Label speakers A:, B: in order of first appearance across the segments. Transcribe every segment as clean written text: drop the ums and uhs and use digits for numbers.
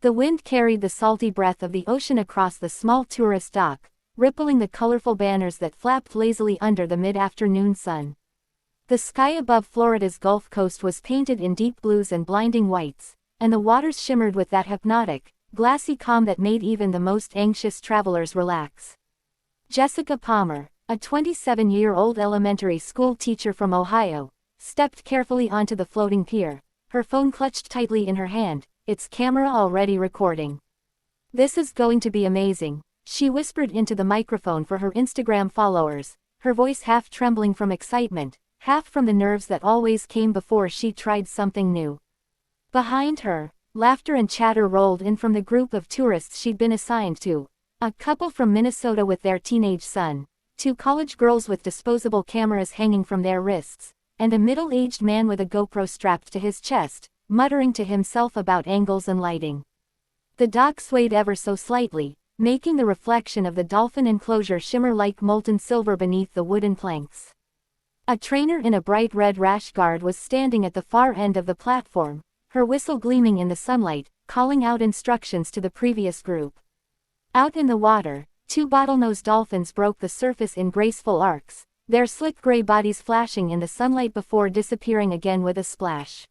A: The wind carried the salty breath of the ocean across the small tourist dock, rippling the colorful banners that flapped lazily under the mid-afternoon sun. The sky above Florida's Gulf Coast was painted in deep blues and blinding whites, and the waters shimmered with that hypnotic, glassy calm that made even the most anxious travelers relax. Jessica Palmer, a 27-year-old elementary school teacher from Ohio, stepped carefully onto the floating pier, her phone clutched tightly in her hand, its camera already recording. "This is going to be amazing," she whispered into the microphone for her Instagram followers, her voice half trembling from excitement, half from the nerves that always came before she tried something new. Behind her, laughter and chatter rolled in from the group of tourists she'd been assigned to, a couple from Minnesota with their teenage son, 2 college girls with disposable cameras hanging from their wrists, and a middle-aged man with a GoPro strapped to his chest, muttering to himself about angles and lighting. The dock swayed ever so slightly, making the reflection of the Dolphin enclosure shimmer like molten silver beneath the wooden planks. A trainer in a bright red rash guard was standing at the far end of the platform, her whistle gleaming in the sunlight, calling out instructions to the previous group. Out in the water, 2 bottlenose dolphins broke the surface in graceful arcs, their slick gray bodies flashing in the sunlight before disappearing again with a splash.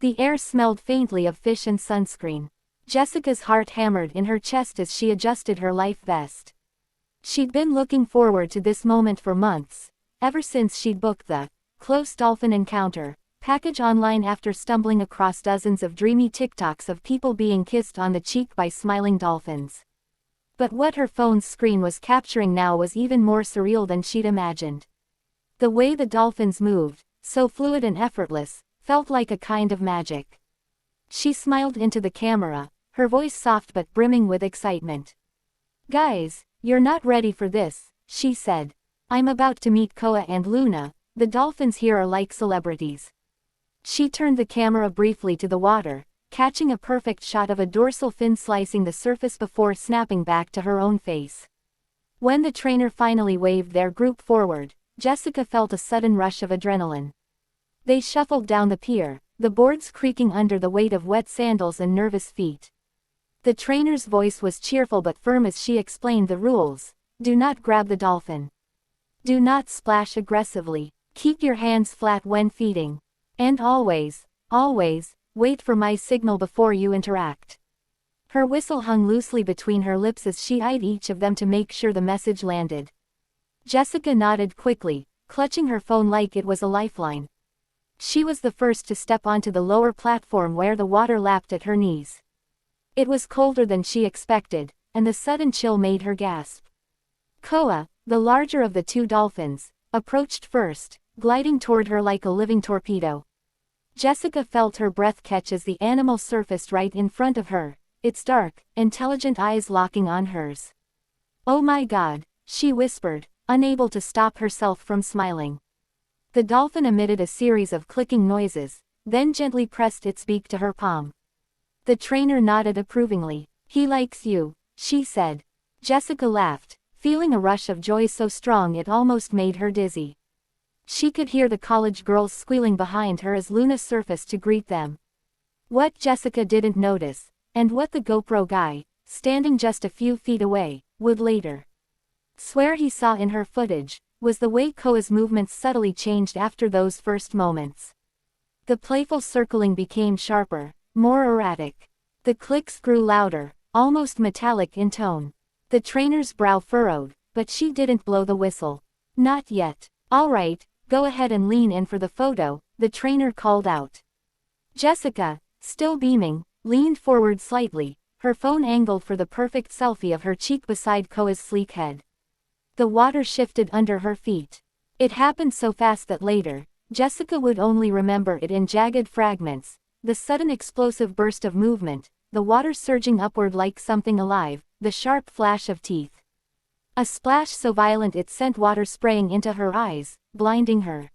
A: The air smelled faintly of fish and sunscreen. Jessica's heart hammered in her chest as she adjusted her life vest. She'd been looking forward to this moment for months, ever since she'd booked the close dolphin encounter package online after stumbling across dozens of dreamy TikToks of people being kissed on the cheek by smiling dolphins. But what her phone's screen was capturing now was even more surreal than she'd imagined. The way the dolphins moved, so fluid and effortless, felt like a kind of magic. She smiled into the camera, her voice soft but brimming with excitement. "Guys, you're not ready for this," she said. "I'm about to meet Koa and Luna, the dolphins here are like celebrities." She turned the camera briefly to the water, catching a perfect shot of a dorsal fin slicing the surface before snapping back to her own face. When the trainer finally waved their group forward, Jessica felt a sudden rush of adrenaline. They shuffled down the pier, the boards creaking under the weight of wet sandals and nervous feet. The trainer's voice was cheerful but firm as she explained the rules. "Do not grab the dolphin. Do not splash aggressively. Keep your hands flat when feeding. And always, wait for my signal before you interact." Her whistle hung loosely between her lips as she eyed each of them to make sure the message landed. Jessica nodded quickly, clutching her phone like it was a lifeline. She was the first to step onto the lower platform where the water lapped at her knees. It was colder than she expected, and the sudden chill made her gasp. Koa, the larger of the 2 dolphins, approached first, gliding toward her like a living torpedo. Jessica felt her breath catch as the animal surfaced right in front of her, its dark, intelligent eyes locking on hers. "Oh my God," she whispered, unable to stop herself from smiling. The dolphin emitted a series of clicking noises, then gently pressed its beak to her palm. The trainer nodded approvingly. "He likes you," she said. Jessica laughed, feeling a rush of joy so strong it almost made her dizzy. She could hear the college girls squealing behind her as Luna surfaced to greet them. What Jessica didn't notice, and what the GoPro guy, standing just a few feet away, would later swear he saw in her footage, was the way Koa's movements subtly changed after those first moments. The playful circling became sharper, more erratic. The clicks grew louder, almost metallic in tone. The trainer's brow furrowed, but she didn't blow the whistle. "Not yet." "All right, go ahead and lean in for the photo," the trainer called out. Jessica, still beaming, leaned forward slightly, her phone angled for the perfect selfie of her cheek beside Koa's sleek head. The water shifted under her feet. It happened so fast that later, Jessica would only remember it in jagged fragments, the sudden explosive burst of movement, the water surging upward like something alive, the sharp flash of teeth. A splash so violent it sent water spraying into her eyes, blinding her.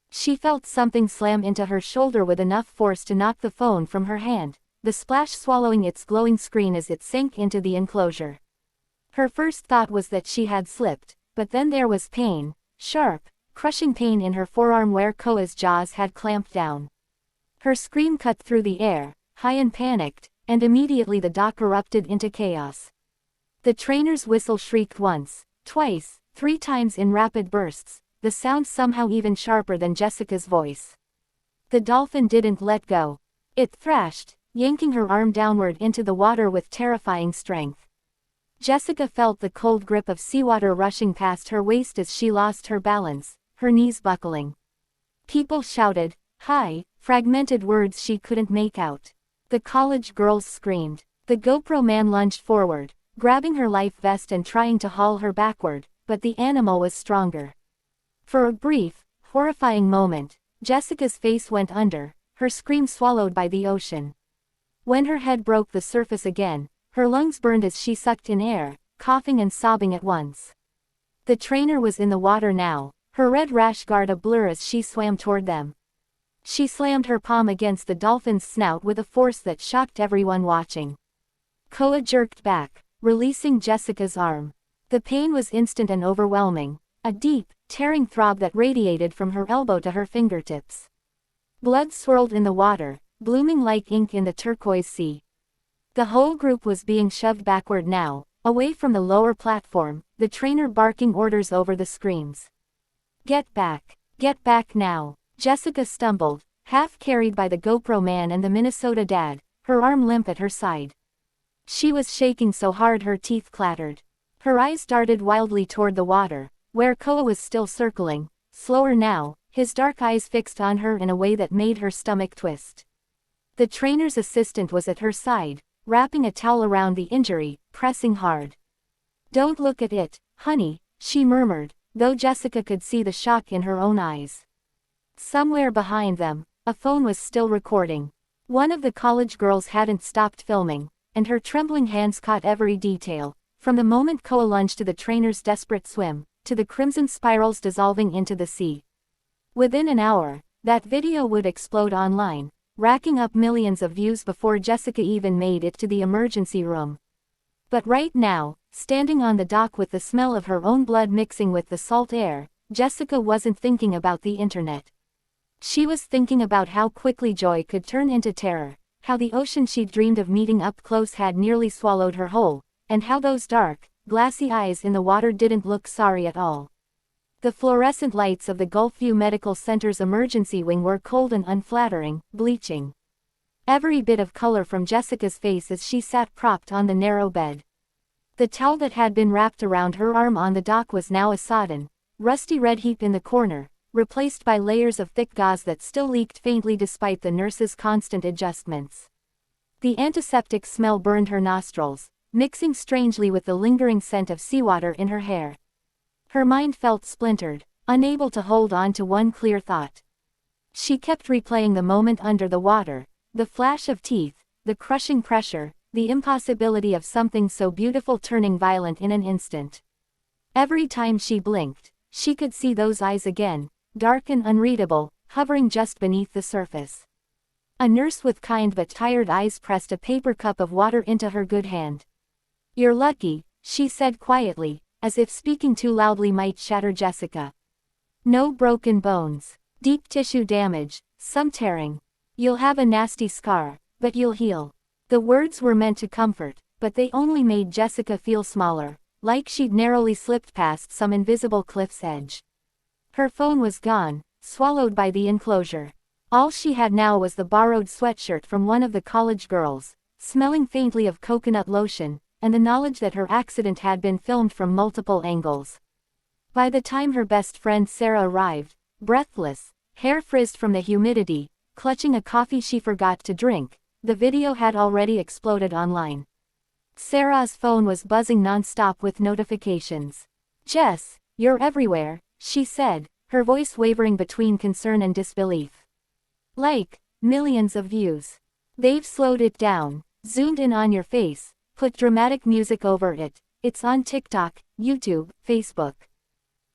A: She felt something slam into her shoulder with enough force to knock the phone from her hand, the splash swallowing its glowing screen as it sank into the enclosure. Her first thought was that she had slipped, but then there was pain, sharp, crushing pain in her forearm where Koa's jaws had clamped down. Her scream cut through the air, high and panicked, and immediately the dock erupted into chaos. The trainer's whistle shrieked once, twice, 3 times in rapid bursts, the sound somehow even sharper than Jessica's voice. The Dolphin didn't let go. It thrashed, yanking her arm downward into the water with terrifying strength. Jessica felt the cold grip of seawater rushing past her waist as she lost her balance, her knees buckling. People shouted, "Hi," fragmented words she couldn't make out. The college girls screamed. The GoPro man lunged forward, grabbing her life vest and trying to haul her backward, but the animal was stronger. For a brief, horrifying moment, Jessica's face went under, her scream swallowed by the ocean. When her head broke the surface again, her lungs burned as she sucked in air, coughing and sobbing at once. The trainer was in the water now, her red rash guard a blur as she swam toward them. She slammed her palm against the dolphin's snout with a force that shocked everyone watching. Koa jerked back, releasing Jessica's arm. The pain was instant and overwhelming, a deep, tearing throb that radiated from her elbow to her fingertips. Blood swirled in the water, blooming like ink in the turquoise sea. The whole group was being shoved backward now, away from the lower platform, the trainer barking orders over the screams. Get back now. Jessica stumbled, half carried by the GoPro man and the Minnesota dad, her arm limp at her side. She was shaking so hard her teeth clattered. Her eyes darted wildly toward the water, where Koa was still circling, slower now, his dark eyes fixed on her in a way that made her stomach twist. The trainer's assistant was at her side, wrapping a towel around the injury, pressing hard. "Don't look at it, honey," she murmured, though Jessica could see the shock in her own eyes. Somewhere behind them, a phone was still recording. One of the college girls hadn't stopped filming, and her trembling hands caught every detail, from the moment Koa lunged to the trainer's desperate swim, to the crimson spirals dissolving into the sea. Within an hour, that video would explode online, racking up millions of views before Jessica even made it to the emergency room. But right now, standing on the dock with the smell of her own blood mixing with the salt air, Jessica wasn't thinking about the internet. She was thinking about how quickly joy could turn into terror, how the ocean she'd dreamed of meeting up close had nearly swallowed her whole, and how those dark, glassy eyes in the water didn't look sorry at all. The fluorescent lights of the Gulfview Medical Center's emergency wing were cold and unflattering, bleaching every bit of color from Jessica's face as she sat propped on the narrow bed. The towel that had been wrapped around her arm on the dock was now a sodden, rusty red heap in the corner, replaced by layers of thick gauze that still leaked faintly despite the nurse's constant adjustments. The antiseptic smell burned her nostrils, mixing strangely with the lingering scent of seawater in her hair. Her mind felt splintered, unable to hold on to one clear thought. She kept replaying the moment under the water, the flash of teeth, the crushing pressure, the impossibility of something so beautiful turning violent in an instant. Every time she blinked, she could see those eyes again, dark and unreadable, hovering just beneath the surface. A nurse with kind but tired eyes pressed a paper cup of water into her good hand. "You're lucky," she said quietly, as if speaking too loudly might shatter Jessica. "No broken bones. Deep tissue damage, some tearing. You'll have a nasty scar, but you'll heal." The words were meant to comfort, but they only made Jessica feel smaller, like she'd narrowly slipped past some invisible cliff's edge. Her phone was gone, swallowed by the enclosure. All she had now was the borrowed sweatshirt from one of the college girls, smelling faintly of coconut lotion, and the knowledge that her accident had been filmed from multiple angles. By the time her best friend Sarah arrived, breathless, hair frizzed from the humidity, clutching a coffee she forgot to drink, the video had already exploded online. Sarah's phone was buzzing non-stop with notifications. "Jess, you're everywhere," she said, her voice wavering between concern and disbelief. "Like, millions of views. They've slowed it down, zoomed in on your face, put dramatic music over it. It's on TikTok, YouTube, Facebook.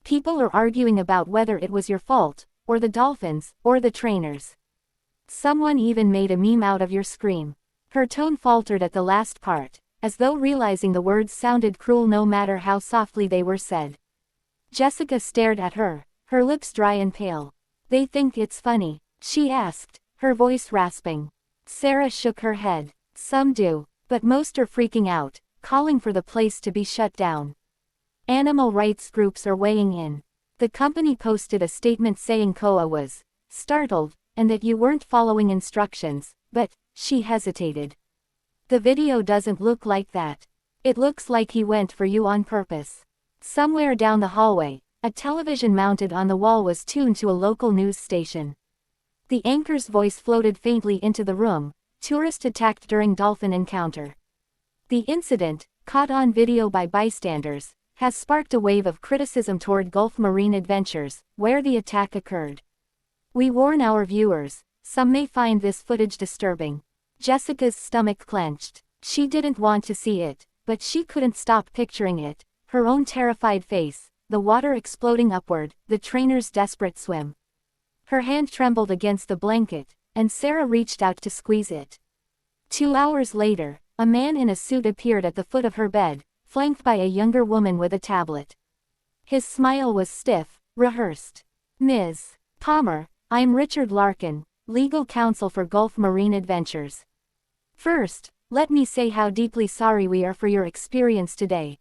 A: People are arguing about whether it was your fault, or the dolphins, or the trainers. Someone even made a meme out of your scream." Her tone faltered at the last part, as though realizing the words sounded cruel no matter how softly they were said. Jessica stared at her, her lips dry and pale. "They think it's funny?" she asked, her voice rasping. Sarah shook her head. Some do, but most are freaking out, calling for the place to be shut down. Animal rights groups are weighing in. The company posted a statement saying Koa was startled, and that you weren't following instructions, but she hesitated. The video doesn't look like that. It looks like he went for you on purpose. Somewhere down the hallway, a television mounted on the wall was tuned to a local news station. The anchor's voice floated faintly into the room. Tourist attacked during dolphin encounter. The incident, caught on video by bystanders, has sparked a wave of criticism toward Gulf Marine Adventures, where the attack occurred. We warn our viewers, some may find this footage disturbing. Jessica's stomach clenched. She didn't want to see it, but she couldn't stop picturing it. Her own terrified face, the water exploding upward, the trainer's desperate swim. Her hand trembled against the blanket, and Sarah reached out to squeeze it. 2 hours later, a man in a suit appeared at the foot of her bed, flanked by a younger woman with a tablet. His smile was stiff, rehearsed. Ms. Palmer, I'm Richard Larkin, legal counsel for Gulf Marine Adventures. First, let me say how deeply sorry we are for your experience today.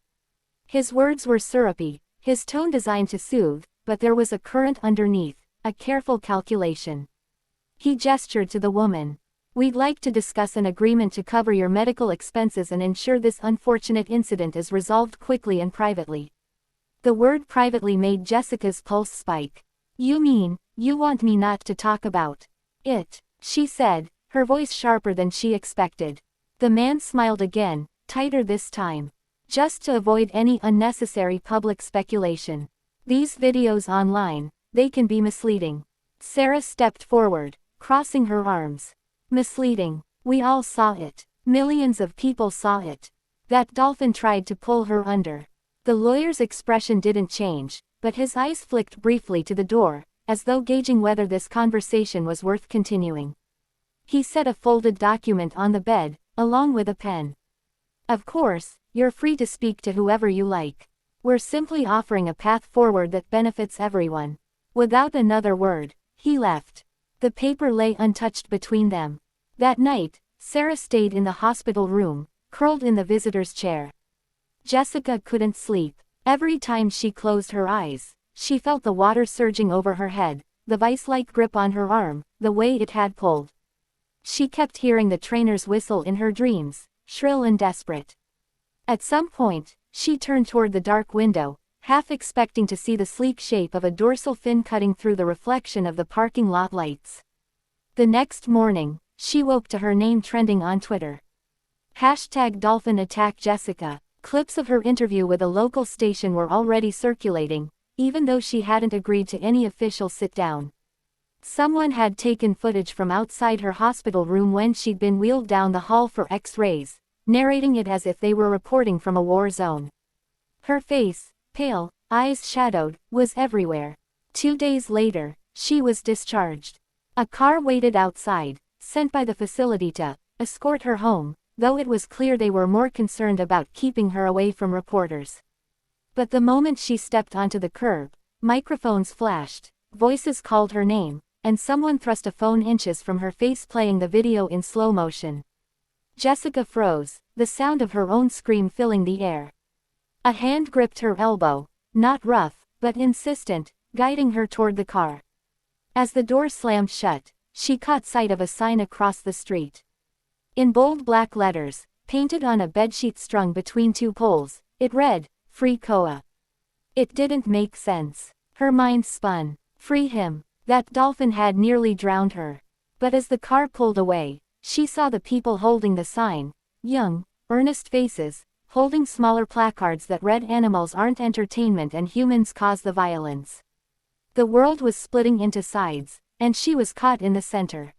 A: His words were syrupy, his tone designed to soothe, but there was a current underneath, a careful calculation. He gestured to the woman. We'd like to discuss an agreement to cover your medical expenses and ensure this unfortunate incident is resolved quickly and privately. The word privately made Jessica's pulse spike. You mean, you want me not to talk about it, she said, her voice sharper than she expected. The man smiled again, tighter this time. Just to avoid any unnecessary public speculation. These videos online, they can be misleading. Sarah stepped forward, crossing her arms. Misleading. We all saw it. Millions of people saw it. That dolphin tried to pull her under. The lawyer's expression didn't change, but his eyes flicked briefly to the door, as though gauging whether this conversation was worth continuing. He set a folded document on the bed, along with a pen. Of course, you're free to speak to whoever you like. We're simply offering a path forward that benefits everyone. Without another word, he left. The paper lay untouched between them. That night, Sarah stayed in the hospital room, curled in the visitor's chair. Jessica couldn't sleep. Every time she closed her eyes, she felt the water surging over her head, the vice-like grip on her arm, the way it had pulled. She kept hearing the trainer's whistle in her dreams, shrill and desperate. At some point, she turned toward the dark window, half expecting to see the sleek shape of a dorsal fin cutting through the reflection of the parking lot lights. The next morning, she woke to her name trending on Twitter. #Dolphin Attack Jessica. Clips of her interview with a local station were already circulating, even though she hadn't agreed to any official sit-down. Someone had taken footage from outside her hospital room when she'd been wheeled down the hall for X-rays, narrating it as if they were reporting from a war zone. Her face, pale, eyes shadowed, was everywhere. 2 days later, she was discharged. A car waited outside, sent by the facility to escort her home, though it was clear they were more concerned about keeping her away from reporters. But the moment she stepped onto the curb, microphones flashed, voices called her name, and someone thrust a phone inches from her face, playing the video in slow motion. Jessica froze, the sound of her own scream filling the air. A hand gripped her elbow, not rough, but insistent, guiding her toward the car. As the door slammed shut, she caught sight of a sign across the street. In bold black letters, painted on a bedsheet strung between 2 poles, it read, "Free Koa." It didn't make sense. Her mind spun. Free him. That dolphin had nearly drowned her. But as the car pulled away, she saw the people holding the sign, young, earnest faces, holding smaller placards that read, "Animals aren't entertainment and humans cause the violence." The world was splitting into sides, and she was caught in the center.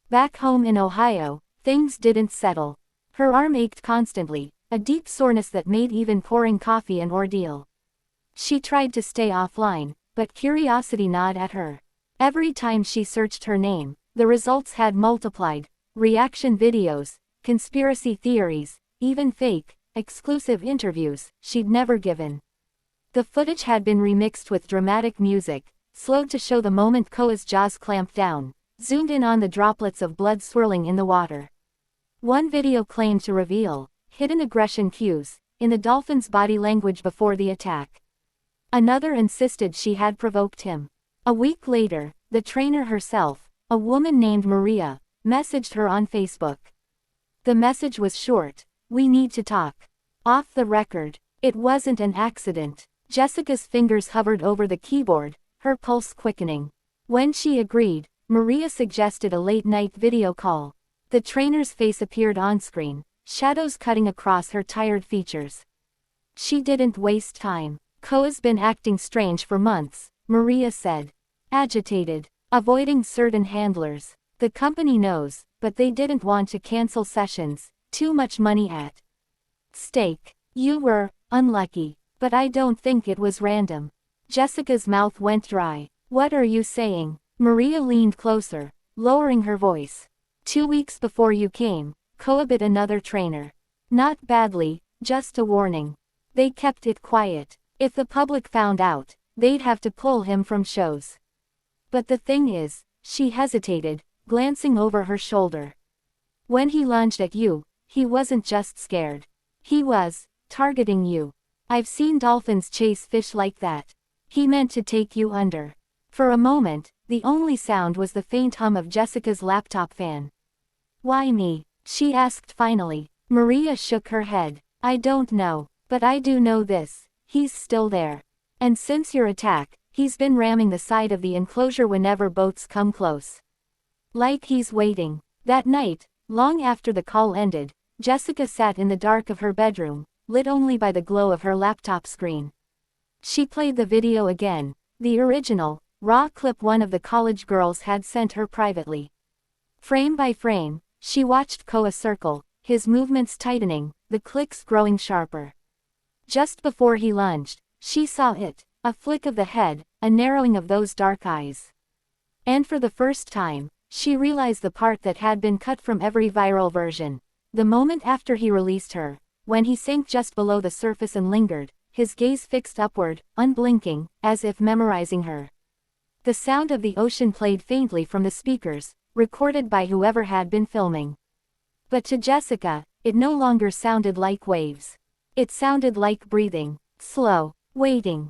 A: Back home in Ohio, things didn't settle. Her arm ached constantly, a deep soreness that made even pouring coffee an ordeal. She tried to stay offline, but curiosity gnawed at her. Every time she searched her name, the results had multiplied: reaction videos, conspiracy theories, even fake, exclusive interviews she'd never given. The footage had been remixed with dramatic music, slowed to show the moment Koa's jaws clamped down, zoomed in on the droplets of blood swirling in the water. One video claimed to reveal hidden aggression cues in the dolphin's body language before the attack. Another insisted she had provoked him. A week later, the trainer herself, a woman named Maria, messaged her on Facebook. The message was short: "We need to talk. Off the record. It wasn't an accident." Jessica's fingers hovered over the keyboard, her pulse quickening. When she agreed, Maria suggested a late-night video call. The trainer's face appeared on-screen, shadows cutting across her tired features. She didn't waste time. "Koa's been acting strange for months," Maria said. "Agitated. Avoiding certain handlers. The company knows, but they didn't want to cancel sessions. Too much money at stake. You were unlucky, but I don't think it was random." Jessica's mouth went dry. "What are you saying?" Maria leaned closer, lowering her voice. 2 weeks before you came, Koa bit another trainer. Not badly, just a warning. They kept it quiet. If the public found out, they'd have to pull him from shows. But the thing is," she hesitated, glancing over her shoulder. "When he lunged at you, he wasn't just scared. He was targeting you. I've seen dolphins chase fish like that. He meant to take you under." For a moment, the only sound was the faint hum of Jessica's laptop fan. "Why me?" she asked finally. Maria shook her head. "I don't know, but I do know this: he's still there. And since your attack, he's been ramming the side of the enclosure whenever boats come close. Like he's waiting." That night, long after the call ended, Jessica sat in the dark of her bedroom, lit only by the glow of her laptop screen. She played the video again, the original, raw clip one of the college girls had sent her privately. Frame by frame, she watched Koa circle, his movements tightening, the clicks growing sharper. Just before he lunged, she saw it, a flick of the head, a narrowing of those dark eyes. And for the first time, she realized the part that had been cut from every viral version. The moment after he released her, when he sank just below the surface and lingered, his gaze fixed upward, unblinking, as if memorizing her. The sound of the ocean played faintly from the speakers, recorded by whoever had been filming. But to Jessica, it no longer sounded like waves. It sounded like breathing, slow, waiting.